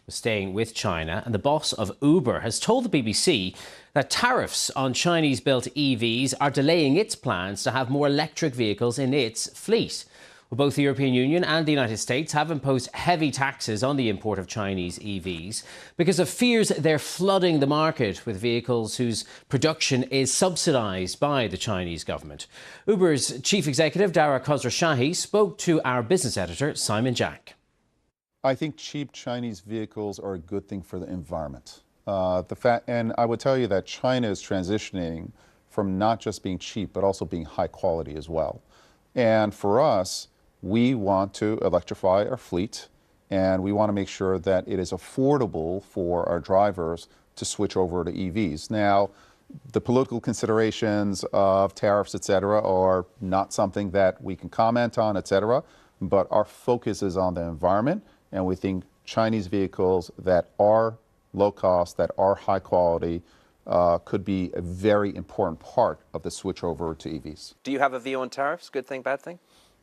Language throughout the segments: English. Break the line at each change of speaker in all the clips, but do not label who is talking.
Staying with China, and the boss of Uber has told the BBC that tariffs on Chinese-built EVs are delaying its plans to have more electric vehicles in its fleet. Well, both the European Union and the United States have imposed heavy taxes on the import of Chinese EVs because of fears they're flooding the market with vehicles whose production is subsidised by the Chinese government. Uber's chief executive, Dara Khosrowshahi, spoke to our business editor, Simon Jack.
I think cheap Chinese vehicles are a good thing for the environment. And I would tell you that China is transitioning from not just being cheap, but also being high quality as well. And for us, we want to electrify our fleet, and we want to make sure that it is affordable for our drivers to switch over to EVs. Now, the political considerations of tariffs, et cetera, are not something that we can comment on, et cetera, but our focus is on the environment. And we think Chinese vehicles that are low cost, that are high quality, could be a very important part of the switch over to EVs.
Do you have a view on tariffs? Good thing, bad thing?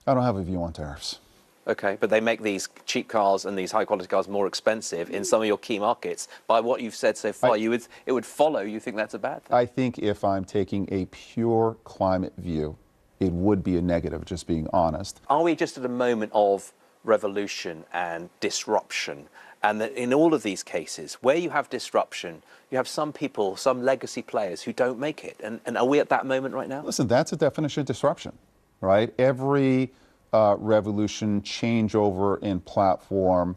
I don't have a view on tariffs.
Okay, but they make these cheap cars and these high quality cars more expensive in some of your key markets. By what you've said so far, it would follow you think that's a bad thing?
I think if I'm taking a pure climate view, it would be a negative, just being honest.
Are we just at a moment of revolution and disruption, and that in all of these cases where you have disruption, you have some people, some legacy players who don't make it, and are we at that moment right now?
Listen, that's a definition of disruption, right? Every revolution, changeover in platform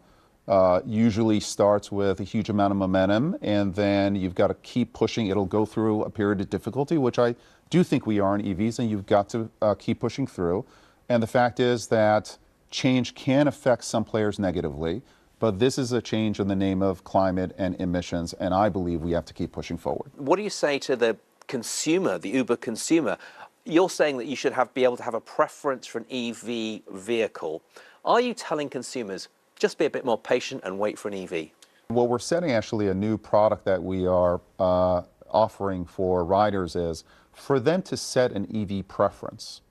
usually starts with a huge amount of momentum, and then you've got to keep pushing. It'll go through a period of difficulty, which I do think we are in EVs, and you've got to keep pushing through. And the fact is that change can affect some players negatively, but this is a change in the name of climate and emissions, and I believe we have to keep pushing forward.
What do you say to the consumer, the Uber consumer? You're saying that you should be able to have a preference for an EV vehicle. Are you telling consumers, just be a bit more patient and wait for an EV?
Well, we're setting actually a new product that we are offering for riders is for them to set an EV preference,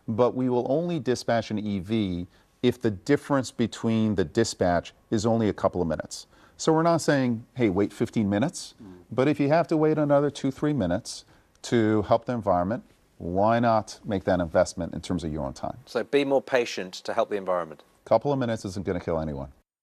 but we will only dispatch an EV if the difference between the dispatch is only a couple of minutes. So we're not saying, hey, wait 15 minutes, but if you have to wait another 2-3 minutes to help the environment, why not make that investment in terms of your own time?
So be more patient to help the environment.
A couple of minutes isn't going to kill anyone.